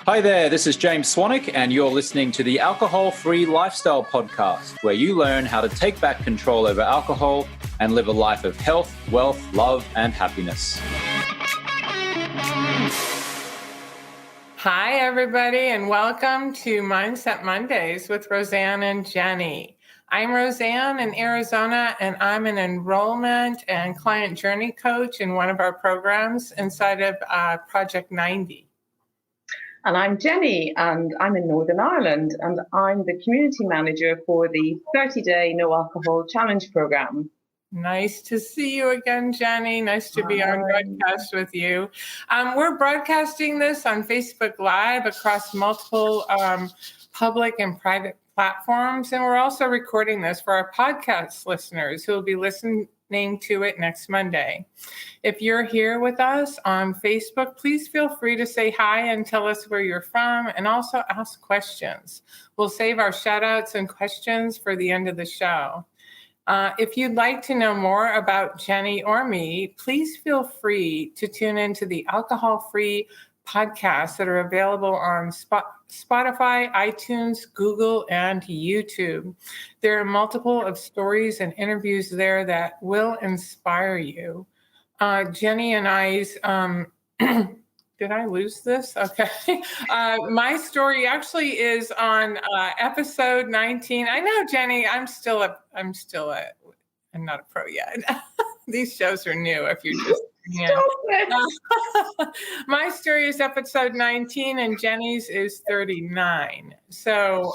Hi there, this is James Swanwick, and you're listening to the Alcohol-Free Lifestyle Podcast, where you learn how to take back control over alcohol and live a life of health, wealth, love, and happiness. Hi, everybody, and welcome to Mindset Mondays with Roseanne and Jenny. I'm Roseanne in Arizona, and I'm an enrollment and client journey coach in one of our programs inside of Project 90. And I'm Jenny, and I'm in Northern Ireland, and I'm the community manager for the 30-day No Alcohol Challenge program. Nice to see you again, Jenny. Nice to be on broadcast with you. We're broadcasting this on Facebook Live across multiple public and private platforms, and we're also recording this for our podcast listeners who will be listening to it next Monday. If you're here with us on Facebook, please feel free to say hi and tell us where you're from, and also ask questions. We'll save our shout outs and questions for the end of the show. If you'd like to know more about Jenny or me, please feel free to tune into the alcohol-free podcasts that are available on Spotify, iTunes, Google, and YouTube. There are multiple of stories and interviews there that will inspire you. Jenny and I's, did I lose this? Okay. My story actually is on episode 19. I know, Jenny, I'm not a pro yet. These shows are new if you're just my story is episode 19 and Jenny's is 39. So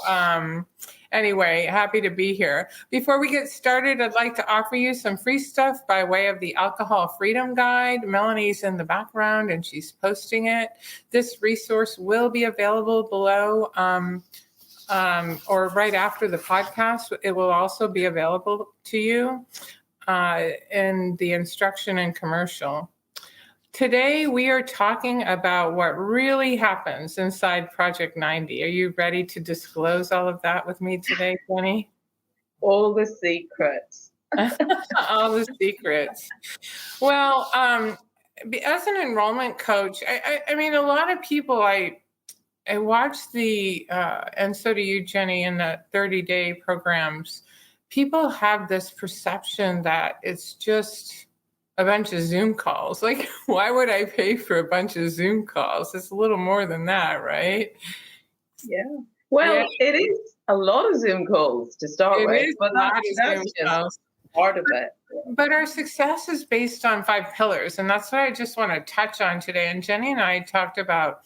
anyway, happy to be here. Before we get started, I'd like to offer you some free stuff by way of the Alcohol Freedom Guide. Melanie's in the background and she's posting it. This resource will be available below or right after the podcast. It will also be available to you in the instruction and commercial. Today, we are talking about what really happens inside Project 90. Are you ready to disclose all of that with me today, Jenny? All the secrets. All the secrets. Well, as an enrollment coach, I mean, a lot of people, I watch the, and so do you, Jenny, in the 30-day programs. People have this perception that it's just a bunch of Zoom calls. Like, why would I pay for a bunch of Zoom calls? It's a little more than that, right? Yeah. Well, It is a lot of Zoom calls to start with, but that's just part of it. But our success is based on 5 pillars, and that's what I just want to touch on today. And Jenny and I talked about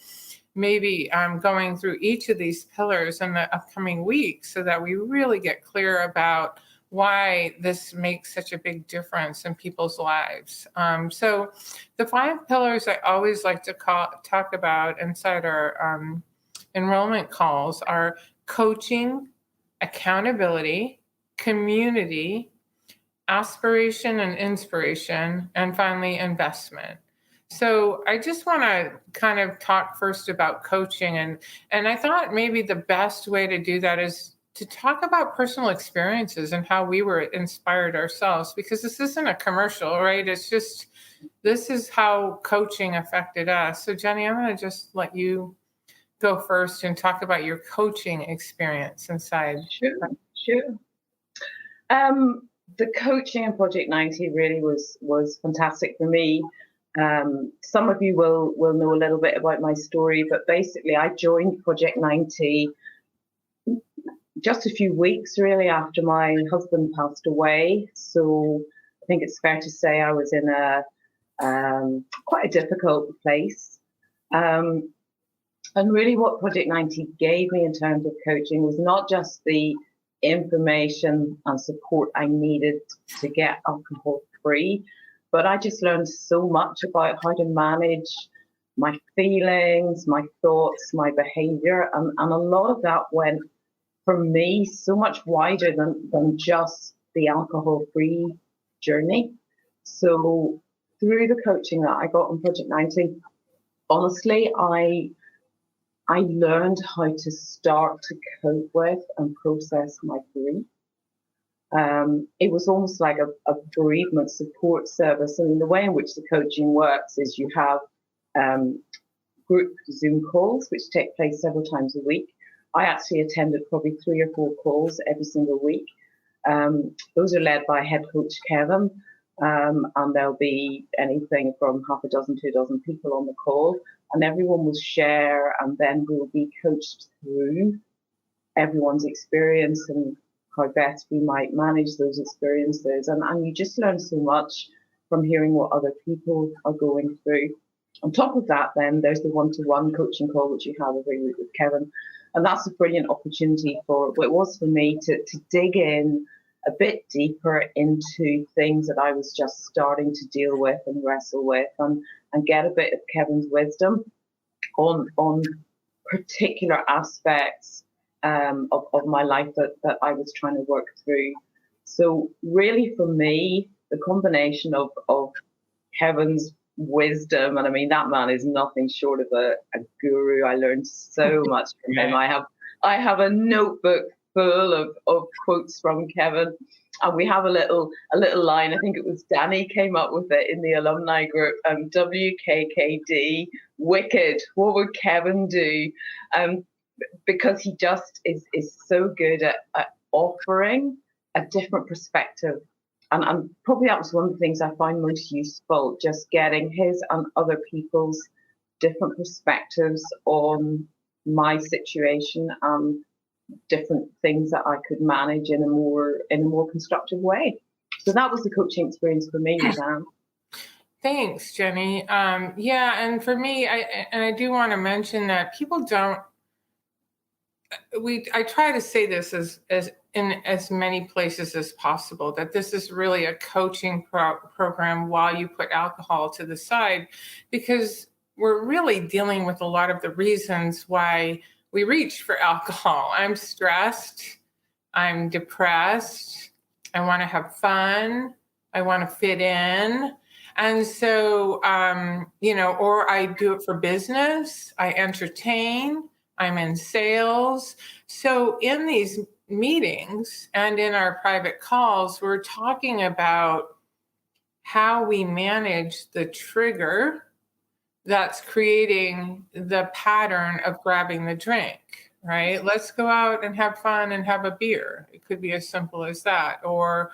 maybe going through each of these pillars in the upcoming weeks so that we really get clear about why this makes such a big difference in people's lives. So the 5 pillars I always like to talk about inside our enrollment calls are coaching, accountability, community, aspiration and inspiration, and finally investment. So I just want to kind of talk first about coaching. And I thought maybe the best way to do that is to talk about personal experiences and how we were inspired ourselves, because this isn't a commercial, right? It's just, this is how coaching affected us. So Jenny, I'm going to just let you go first and talk about your coaching experience inside. Sure. The coaching in Project 90 really was fantastic for me. Some of you will know a little bit about my story, but basically I joined Project 90 just a few weeks really after my husband passed away. So I think it's fair to say I was in a quite a difficult place. And really what Project 90 gave me in terms of coaching was not just the information and support I needed to get alcohol free, but I just learned so much about how to manage my feelings, my thoughts, my behavior. And a lot of that went, for me, so much wider than just the alcohol-free journey. So through the coaching that I got on Project 90, honestly, I learned how to start to cope with and process my grief. It was almost like a bereavement support service. And the way in which the coaching works is you have group Zoom calls, which take place several times a week. I actually attended probably 3 or 4 calls every single week. Those are led by head coach Kevin, and there'll be anything from half a dozen to a dozen people on the call, and everyone will share, and then we'll be coached through everyone's experience and how best we might manage those experiences. And you just learn so much from hearing what other people are going through. On top of that, then there's the one-to-one coaching call, which you have every week with Kevin. And that's a brilliant opportunity for what it was for me to dig in a bit deeper into things that I was just starting to deal with and wrestle with, and get a bit of Kevin's wisdom on particular aspects of my life that I was trying to work through. So really for me, the combination of Kevin's wisdom, and I mean, that man is nothing short of a guru. I learned so much from him. I have a notebook full of quotes from Kevin, and we have a little line. I think it was Danny came up with it in the alumni group. WKKD, wicked. What would Kevin do? Because he just is so good at offering a different perspective. And probably that was one of the things I find most useful, just getting his and other people's different perspectives on my situation and different things that I could manage in a more constructive way. So that was the coaching experience for me, Roseanne. Thanks, Jenny. And for me, I do want to mention that people don't. I try to say this as in as many places as possible, that this is really a coaching program while you put alcohol to the side, because we're really dealing with a lot of the reasons why we reach for alcohol. I'm stressed, I'm depressed, I want to have fun, I want to fit in. And so, or I do it for business, I entertain, I'm in sales. So in these meetings and in our private calls, we're talking about how we manage the trigger that's creating the pattern of grabbing the drink, right? Let's go out and have fun and have a beer. It could be as simple as that. Or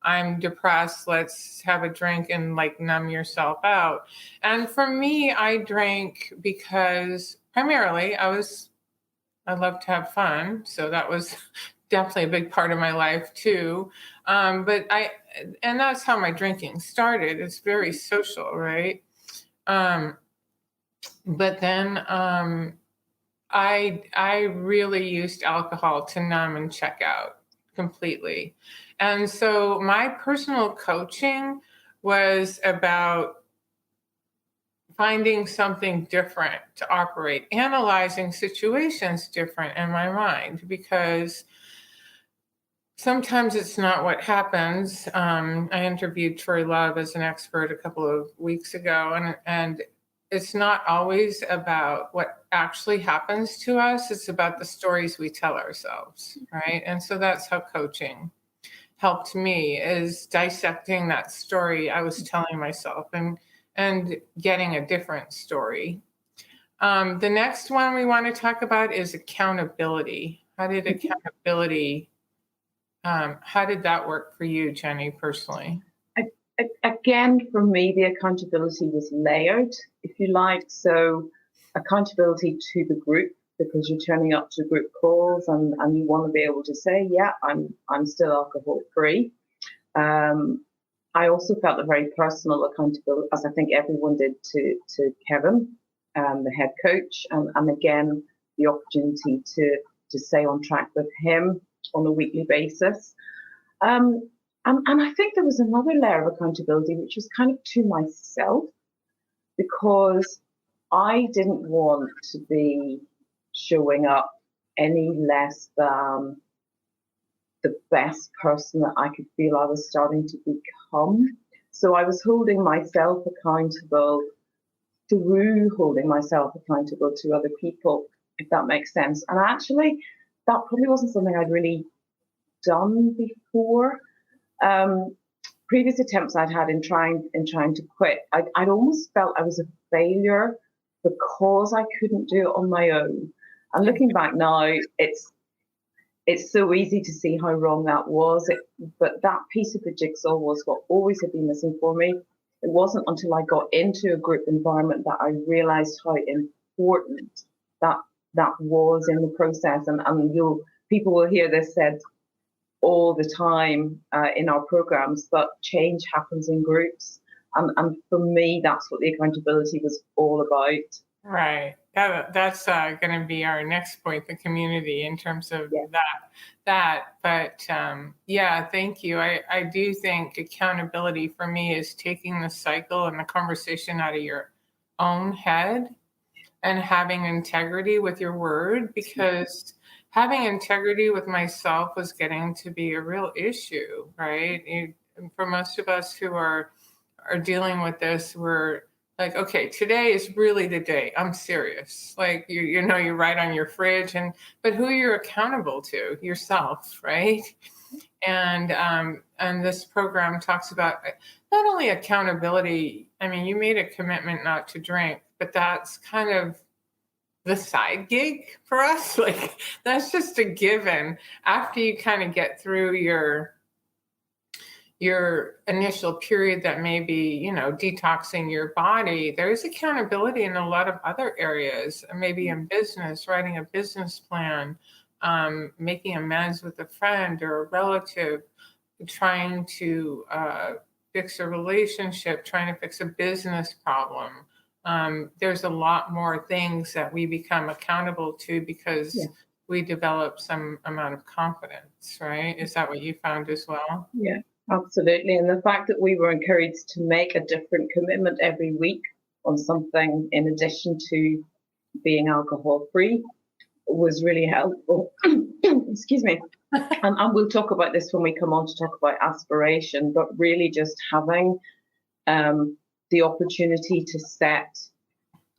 I'm depressed, let's have a drink and numb yourself out. And for me, I drank because primarily I love to have fun. So that was definitely a big part of my life too. And that's how my drinking started. It's very social, right? But then I really used alcohol to numb and check out completely. And so my personal coaching was about finding something different to operate, analyzing situations different in my mind, because sometimes it's not what happens. I interviewed Troy Love as an expert a couple of weeks ago, and it's not always about what actually happens to us. It's about the stories we tell ourselves, right? And so that's how coaching helped me, is dissecting that story I was telling myself and getting a different story. The next one we want to talk about is accountability. How did that work for you, Jenny, personally? Again, for me, the accountability was layered, if you like. So accountability to the group, because you're turning up to group calls and you want to be able to say, yeah, I'm still alcohol free. I also felt a very personal accountability, as I think everyone did, to Kevin, the head coach, and again, the opportunity to stay on track with him on a weekly basis. And I think there was another layer of accountability, which was kind of to myself, because I didn't want to be showing up any less than the best person that I could feel I was starting to become. So I was holding myself accountable through holding myself accountable to other people, if that makes sense. And actually, that probably wasn't something I'd really done before. Previous attempts I'd had in trying to quit, I'd almost felt I was a failure because I couldn't do it on my own. And looking back now, it's so easy to see how wrong that was. But that piece of the jigsaw was what always had been missing for me. It wasn't until I got into a group environment that I realized how important that was in the process. And people will hear this said all the time in our programs, but change happens in groups. And for me, that's what the accountability was all about. Right. That's going to be our next point, the community, in terms of that. But thank you. I do think accountability for me is taking the cycle and the conversation out of your own head and having integrity with your word, because having integrity with myself was getting to be a real issue, right? For most of us who are dealing with this, we're like, okay, today is really the day. I'm serious. Like you write on your fridge, but who you're accountable to, yourself, right? And this program talks about not only accountability. I mean, you made a commitment not to drink, but that's kind of the side gig for us. Like that's just a given after you kind of get through your initial period that may be, detoxing your body. There's accountability in a lot of other areas, maybe in business, writing a business plan, making amends with a friend or a relative, trying to fix a relationship, trying to fix a business problem. There's a lot more things that we become accountable to because we develop some amount of confidence, right? Is that what you found as well? Yeah. Absolutely. And the fact that we were encouraged to make a different commitment every week on something in addition to being alcohol free was really helpful. Excuse me. And we'll talk about this when we come on to talk about aspiration, but really just having the opportunity to set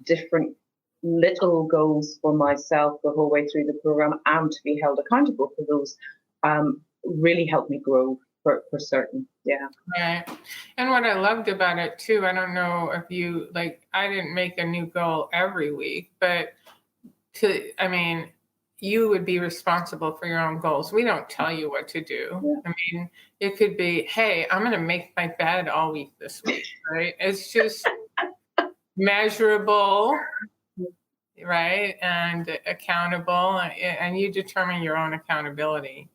different little goals for myself the whole way through the program and to be held accountable for those really helped me grow. For certain. Yeah. Right. And what I loved about it too, I don't know if you I didn't make a new goal every week, but you would be responsible for your own goals. We don't tell you what to do. Yeah. I mean, it could be, hey, I'm going to make my bed all week this week, right? It's just measurable, right? And accountable, and you determine your own accountability.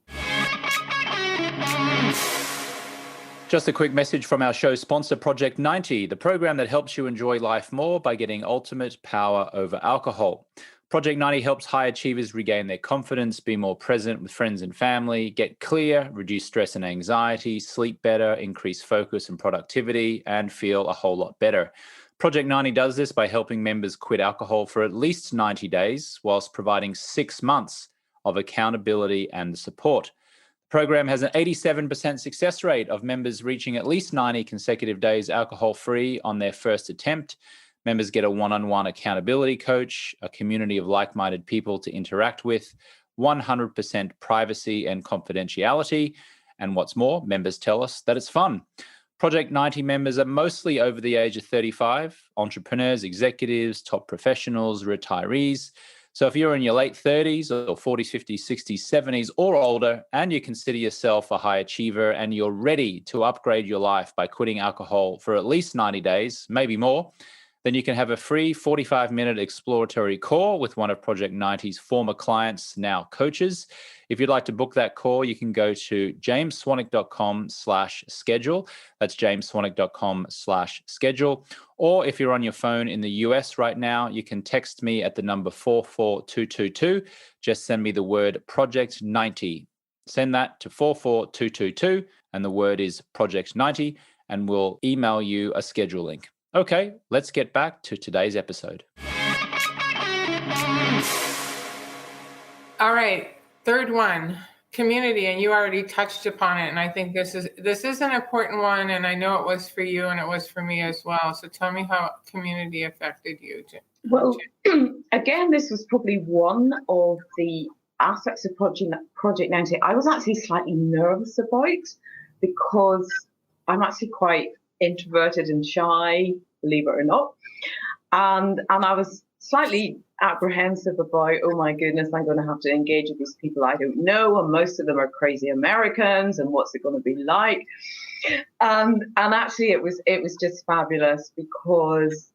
Just a quick message from our show sponsor, Project 90, the program that helps you enjoy life more by getting ultimate power over alcohol. Project 90 helps high achievers regain their confidence, be more present with friends and family, get clear, reduce stress and anxiety, sleep better, increase focus and productivity, and feel a whole lot better. Project 90 does this by helping members quit alcohol for at least 90 days, whilst providing 6 months of accountability and support. The program has an 87% success rate of members reaching at least 90 consecutive days alcohol-free on their first attempt. Members get a one-on-one accountability coach, a community of like-minded people to interact with, 100% privacy and confidentiality, and what's more, members tell us that it's fun. Project 90 members are mostly over the age of 35, entrepreneurs, executives, top professionals, retirees. So if you're in your late 30s or 40s, 50s, 60s, 70s or older, and you consider yourself a high achiever and you're ready to upgrade your life by quitting alcohol for at least 90 days, maybe more, then you can have a free 45-minute exploratory call with one of Project 90's former clients, now coaches. If you'd like to book that call, you can go to jamesswanwick.com/schedule. That's jamesswanwick.com/schedule. Or if you're on your phone in the US right now, you can text me at the number 44222. Just send me the word Project 90. Send that to 44222, and the word is Project 90, and we'll email you a schedule link. Okay, let's get back to today's episode. All right, third one, community, and you already touched upon it, and I think this is an important one, and I know it was for you and it was for me as well. So tell me how community affected you. Well, again, this was probably one of the aspects of Project 90 I was actually slightly nervous about, because I'm actually quite introverted and shy, believe it or not. I was slightly apprehensive about, oh my goodness, I'm going to have to engage with these people I don't know, and most of them are crazy Americans, and what's it going to be like? And actually, it was just fabulous because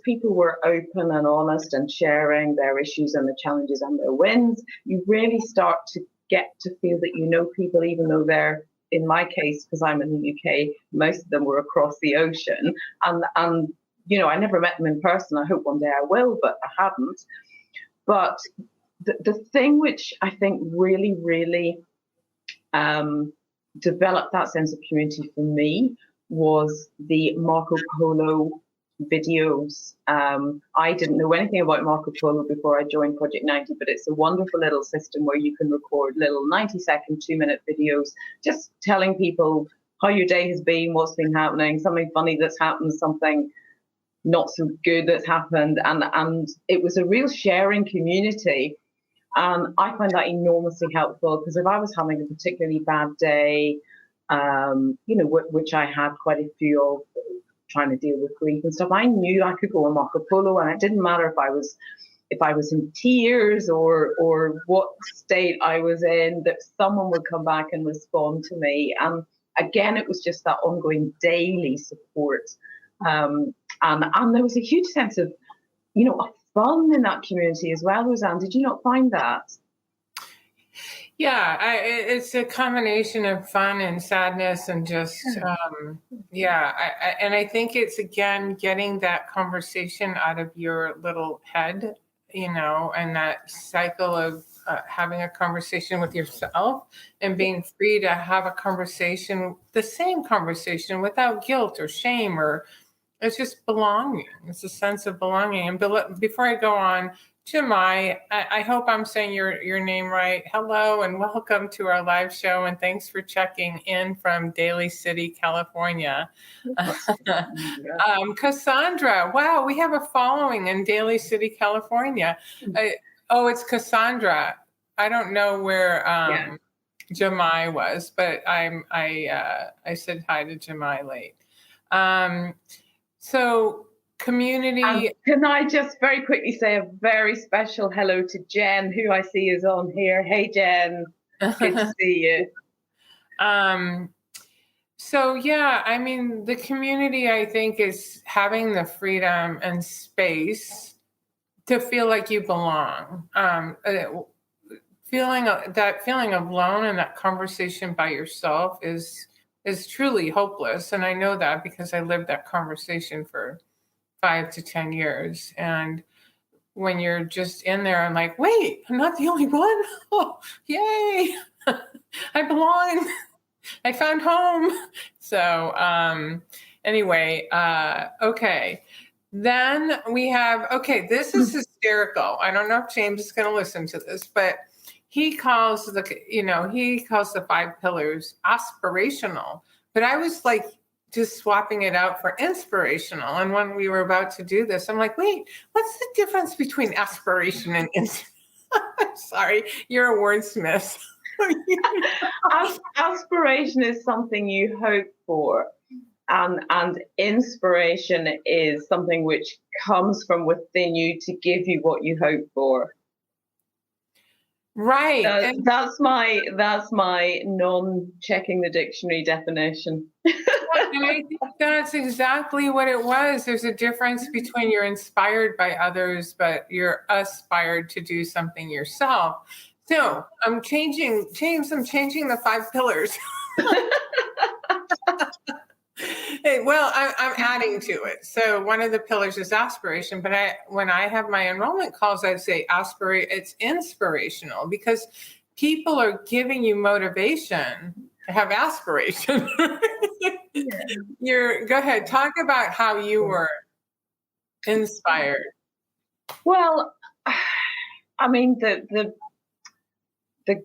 people were open and honest and sharing their issues and the challenges and their wins. You really start to get to feel that you know people, even though they're, in my case, because I'm in the UK, most of them were across the ocean, and you know, I never met them in person. I hope one day I will, but I haven't. But the thing which I think really, really developed that sense of community for me was the Marco Polo videos. I didn't know anything about Marco Polo before I joined Project 90, but it's a wonderful little system where you can record little 90-second, 2-minute videos, just telling people how your day has been, what's been happening, something funny that's happened, something not so good that's happened, and it was a real sharing community. I find that enormously helpful, because if I was having a particularly bad day, you know, which I had quite a few of, trying to deal with grief and stuff, I knew I could go on Marco Polo, and it didn't matter if I was in tears or what state I was in, that someone would come back and respond to me. And again, it was just that ongoing daily support. And there was a huge sense of, you know, of fun in that community as well, Roseanne. Did you not find that? Yeah, it's a combination of fun and sadness and just, and I think it's, again, getting that conversation out of your little head, you know, and that cycle of having a conversation with yourself and being free to have a conversation, the same conversation, without guilt or shame, or it's just belonging. It's a sense of belonging. And before I go on, Jemai, I hope I'm saying your name right. Hello and welcome to our live show, and thanks for checking in from Daly City, California. Cassandra, wow, we have a following in Daly City, California. It's Cassandra. I don't know where Jemai was, but I said hi to Jemai late. So community. Can I just very quickly say a very special hello to Jen, who I see is on here. Hey, Jen, good to see you. So, yeah, I mean, the community, I think, is having the freedom and space to feel like you belong. That feeling of alone and that conversation by yourself is truly hopeless. And I know that because I lived that conversation for 5 to 10 years. And when you're just in there, I'm like, wait, I'm not the only one. Oh, yay. I belong. I found home. So anyway, okay. Then we have, this is hysterical. I don't know if James is going to listen to this, but he calls the 5 pillars aspirational. But I was like, just swapping it out for inspirational. And when we were about to do this, I'm like, wait, what's the difference between aspiration and inspiration? Sorry, you're a wordsmith. Aspiration is something you hope for. And inspiration is something which comes from within you to give you what you hope for. Right. That's my non-checking the dictionary definition. And I think that's exactly what it was. There's a difference between you're inspired by others, but you're aspired to do something yourself. So I'm changing the 5 pillars. Well, I'm adding to it. So one of the pillars is aspiration, but when I have my enrollment calls, I'd say it's inspirational, because people are giving you motivation to have aspiration. Go ahead, talk about how you were inspired. Well, I mean, the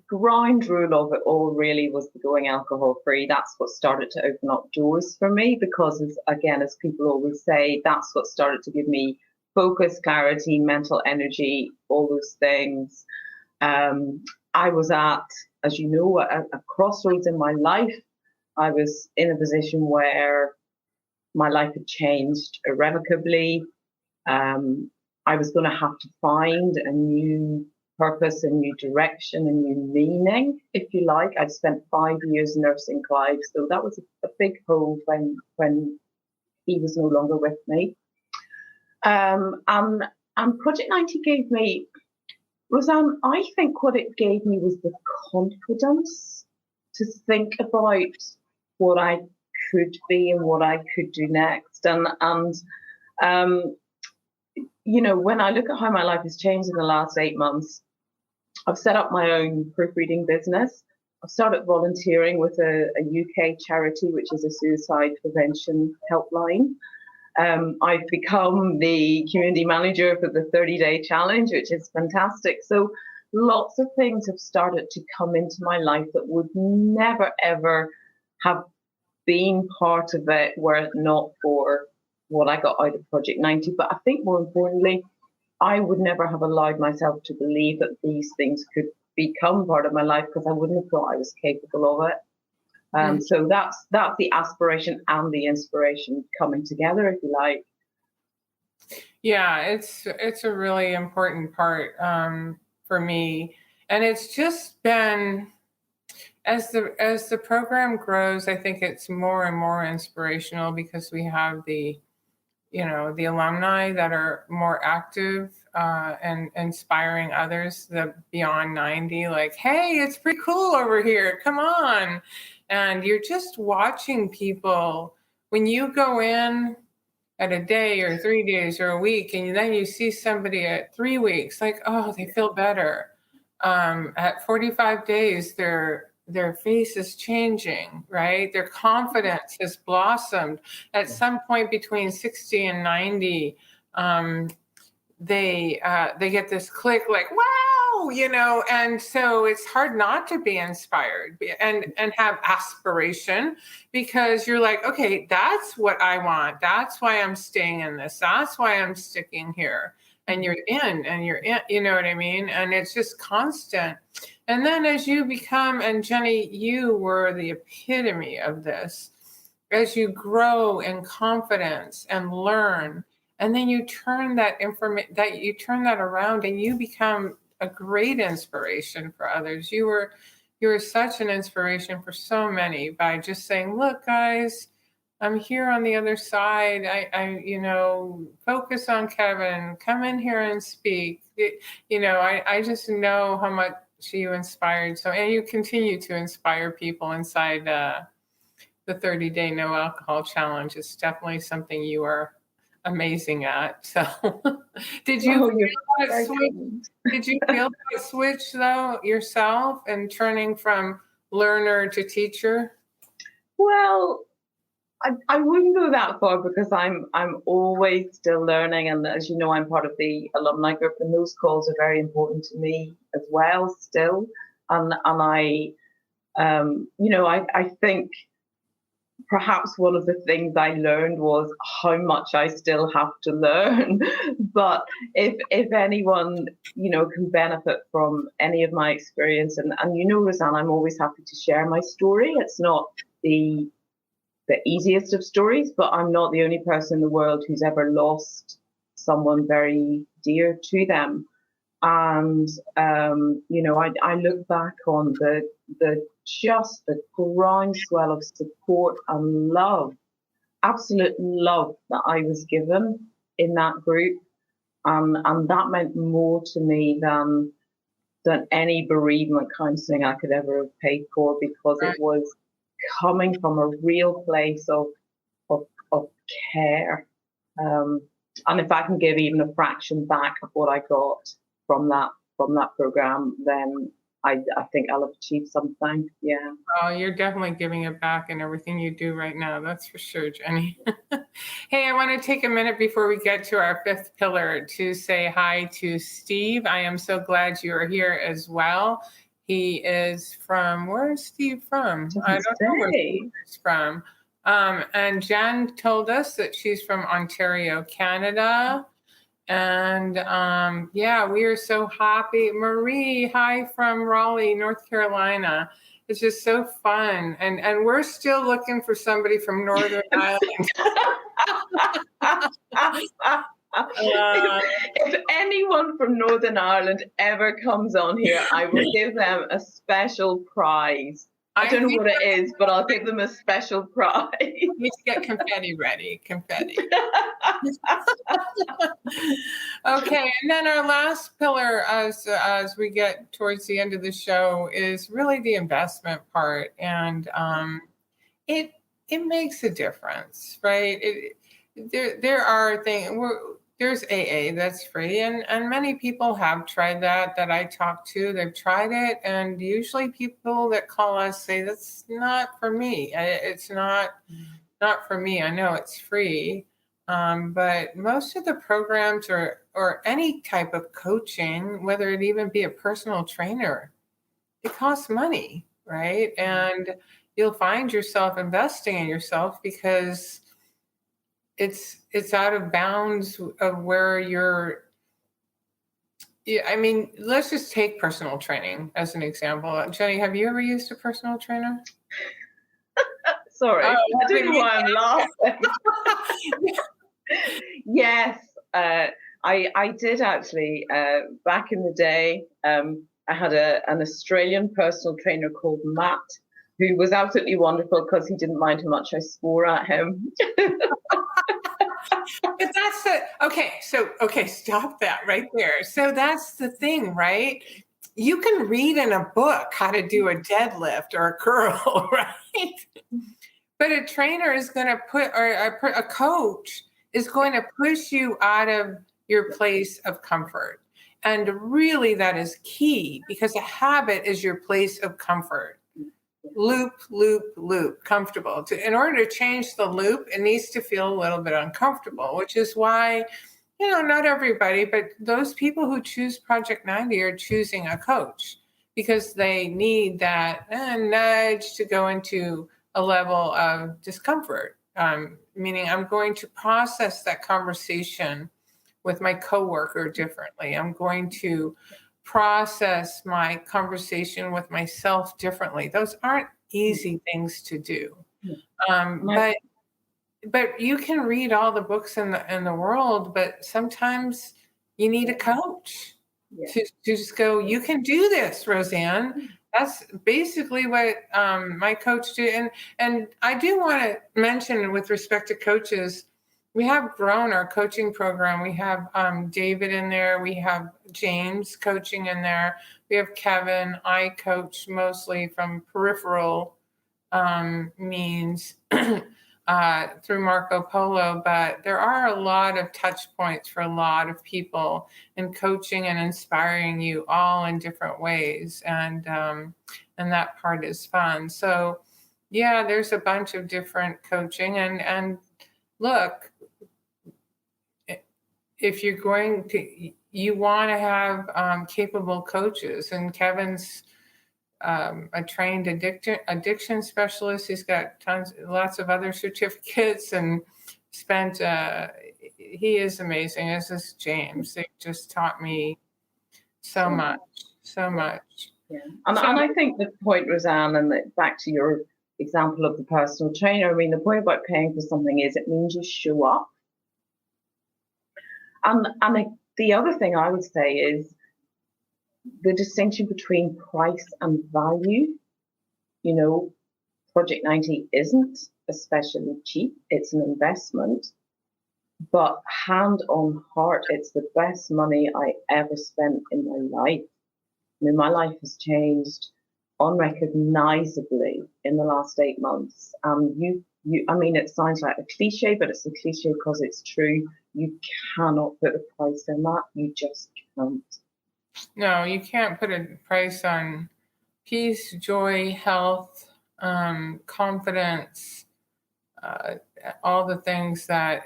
ground rule of it all really was the going alcohol free. That's what started to open up doors for me, because as people always say, that's what started to give me focus, clarity, mental energy, all those things. I was at, as you know, a crossroads in my life. I was in a position where my life had changed irrevocably. I was going to have to find a new purpose, a new direction, a new meaning, if you like. I'd spent 5 years nursing Clive, so that was a big hole when he was no longer with me. And Project 90 gave me, Roseanne, I think what it gave me was the confidence to think about what I could be and what I could do next. And you know, when I look at how my life has changed in the last 8 months, I've set up my own proofreading business. I've started volunteering with a UK charity, which is a suicide prevention helpline. I've become the community manager for the 30-day challenge, which is fantastic. So lots of things have started to come into my life that would never, ever have been part of it were it not for what I got out of Project 90. But I think more importantly, I would never have allowed myself to believe that these things could become part of my life because I wouldn't have thought I was capable of it. So that's the aspiration and the inspiration coming together, if you like. Yeah, it's a really important part for me, and it's just been as the program grows, I think it's more and more inspirational because we have the alumni that are more active and inspiring others, the beyond 90, like, hey, it's pretty cool over here, come on. And you're just watching people when you go in at a day or 3 days or a week, and then you see somebody at 3 weeks, like, oh, they feel better. At 45 days, their face is changing, right? Their confidence has blossomed. At some point between 60 and 90, they get this click, like, wow, and so it's hard not to be inspired and have aspiration, because you're like, okay, that's what I want. That's why I'm staying in this. That's why I'm sticking here. And you're in, you know what I mean? And it's just constant. And then as you become, and Jenny, you were the epitome of this, as you grow in confidence and learn, and then you turn that around and you become a great inspiration for others. You were such an inspiration for so many by just saying, look, guys, I'm here on the other side. I focus on Kevin, come in here and speak. I just know how much you inspired. So, and you continue to inspire people inside the 30-day no alcohol challenge. It's definitely something you are amazing at. So did you feel that switch though yourself and turning from learner to teacher? Well, I wouldn't go that far because I'm always still learning, and as you know, I'm part of the alumni group, and those calls are very important to me as well still. And I think perhaps one of the things I learned was how much I still have to learn. But if anyone, can benefit from any of my experience, and Roseanne, I'm always happy to share my story. It's not the easiest of stories, but I'm not the only person in the world who's ever lost someone very dear to them. And I look back on the groundswell of support and love, absolute love that I was given in that group, and that meant more to me than any bereavement counselling I could ever have paid for, because it was coming from a real place of care. And if I can give even a fraction back of what I got from that program, then I think I'll have achieved something. Yeah. Oh, you're definitely giving it back in everything you do right now. That's for sure, Jenny. Hey, I want to take a minute before we get to our fifth pillar to say hi to Steve. I am so glad you are here as well. He is from, where is Steve from? I don't know where Steve is from. And Jen told us that she's from Ontario, Canada. And we are so happy. Marie, hi from Raleigh, North Carolina. It's just so fun. And we're still looking for somebody from Northern Ireland. If anyone from Northern Ireland ever comes on here, I will give them a special prize. I don't know what it is, but I'll give them a special prize. We need to get confetti ready. Confetti. Okay, and then our last pillar, as we get towards the end of the show, is really the investment part, and it makes a difference, right? There are things. There's AA that's free, and many people have tried that I talk to. They've tried it, and usually people that call us say, that's not for me. It's not for me. I know it's free, but most of the programs or any type of coaching, whether it even be a personal trainer, it costs money, right? And you'll find yourself investing in yourself because it's out of bounds of where you're. I mean, let's just take personal training as an example. Jenny, have you ever used a personal trainer? Sorry, I don't know why I'm laughing. Yes, I did actually. Back in the day, I had an Australian personal trainer called Matt, who was absolutely wonderful because he didn't mind how much I swore at him. But that's okay, stop that right there. So that's the thing, right? You can read in a book how to do a deadlift or a curl, right? But a trainer is going to a coach is going to push you out of your place of comfort. And really that is key, because a habit is your place of comfort. Loop, loop, loop, comfortable. In order to change the loop, it needs to feel a little bit uncomfortable, which is why, not everybody, but those people who choose Project 90 are choosing a coach because they need that nudge to go into a level of discomfort. Meaning I'm going to process that conversation with my coworker differently. I'm going to process my conversation with myself differently. Those aren't easy things to do. But you can read all the books in the world, but sometimes you need a coach to just go, you can do this, Roseanne. That's basically what my coach did. And I do want to mention, with respect to coaches, we have grown our coaching program. We have David in there. We have James coaching in there. We have Kevin. I coach mostly from peripheral means through Marco Polo. But there are a lot of touch points for a lot of people in coaching and inspiring you all in different ways. And that part is fun. So, yeah, there's a bunch of different coaching. And look, if you're going to, you want to have capable coaches, and Kevin's a trained addiction specialist. He's got lots of other certificates, and he is amazing, as is James. They just taught me so much. Yeah. And I think the point, Roseanne, and back to your example of the personal trainer, I mean, the point about paying for something is it means you show up. And the other thing I would say is the distinction between price and value. Project 90 isn't especially cheap. It's an investment. But hand on heart, it's the best money I ever spent in my life. I mean, my life has changed unrecognizably in the last 8 months. I mean, it sounds like a cliche, but it's a cliche because it's true. You cannot put a price on that. You just can't. No, you can't put a price on peace, joy, health, confidence, all the things that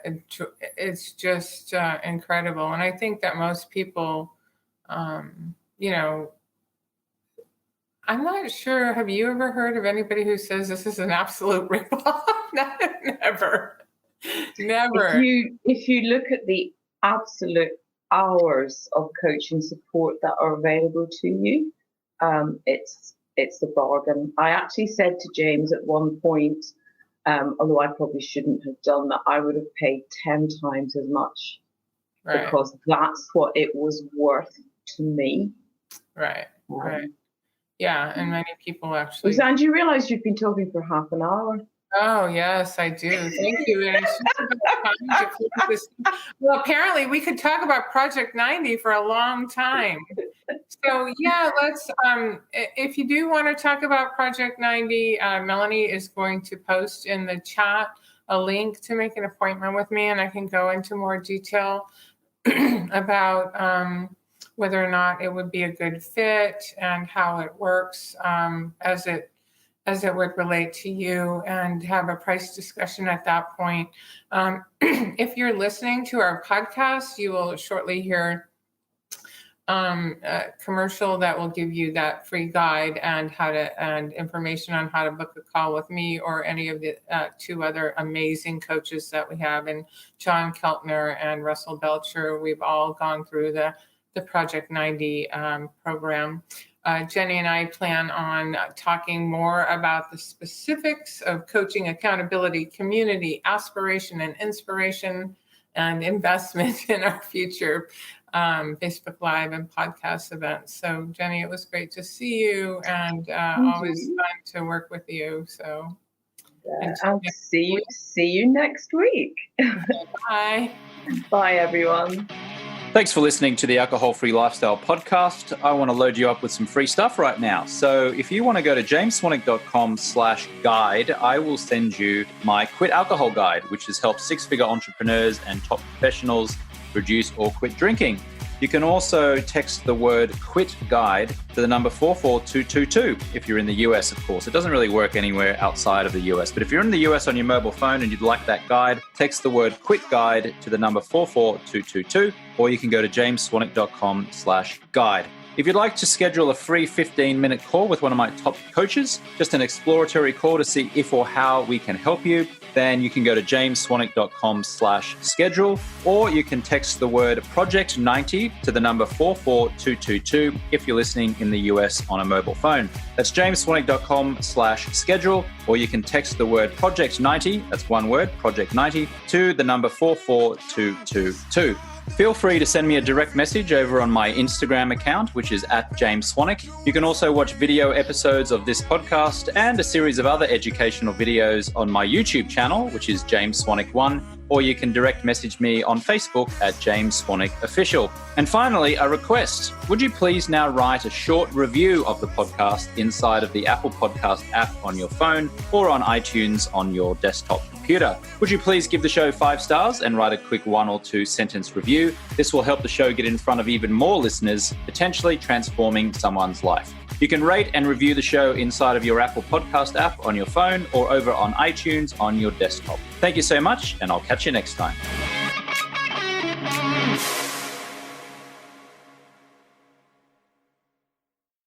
it's just incredible. And I think that most people, I'm not sure. Have you ever heard of anybody who says this is an absolute ripoff? Never. If you look at the absolute hours of coaching support that are available to you, it's it's a bargain. I actually said to James at one point, although I probably shouldn't have done that, I would have paid 10 times as much because that's what it was worth to me. Right. Yeah, and many people actually. And you realize you've been talking for half an hour? Oh, yes, I do. Thank you. And it's just about time to flip this. Well, apparently we could talk about Project 90 for a long time. So, yeah, let's, if you do want to talk about Project 90, Melanie is going to post in the chat a link to make an appointment with me, and I can go into more detail about whether or not it would be a good fit and how it works as it would relate to you, and have a price discussion at that point. If you're listening to our podcast, you will shortly hear a commercial that will give you that free guide and information on how to book a call with me or any of the 2 other amazing coaches that we have, and John Keltner and Russell Belcher. We've all gone through the Project 90 program. Jenny and I plan on talking more about the specifics of coaching, accountability, community, aspiration, and inspiration, and investment in our future Facebook Live and podcast events. So, Jenny, it was great to see you, and always fun to work with you. So, I'll see you next week. Bye. Bye, everyone. Thanks for listening to the Alcohol-Free Lifestyle Podcast. I want to load you up with some free stuff right now. So if you want to go to jamesswanwick.com/guide, I will send you my Quit Alcohol Guide, which has helped 6-figure entrepreneurs and top professionals reduce or quit drinking. You can also text the word QUIT GUIDE to the number 44222 if you're in the US, of course. It doesn't really work anywhere outside of the US, but if you're in the US on your mobile phone and you'd like that guide, text the word QUIT GUIDE to the number 44222, or you can go to jamesswanwick.com/guide. If you'd like to schedule a free 15-minute call with one of my top coaches, just an exploratory call to see if or how we can help you, then you can go to jamesswanwick.com/schedule, or you can text the word Project 90 to the number 44222 if you're listening in the US on a mobile phone. That's jamesswanwick.com/schedule, or you can text the word Project 90, that's one word, Project 90, to the number 44222. Feel free to send me a direct message over on my Instagram account, which is @JamesSwanwick. You can also watch video episodes of this podcast and a series of other educational videos on my YouTube channel, which is James Swanwick 1, or you can direct message me on Facebook @JamesSwanwickOfficial. And finally, a request. Would you please now write a short review of the podcast inside of the Apple Podcast app on your phone or on iTunes on your desktop computer? Would you please give the show 5 stars and write a quick 1 or 2 sentence review? This will help the show get in front of even more listeners, potentially transforming someone's life. You can rate and review the show inside of your Apple Podcast app on your phone or over on iTunes on your desktop. Thank you so much, and I'll catch you next time.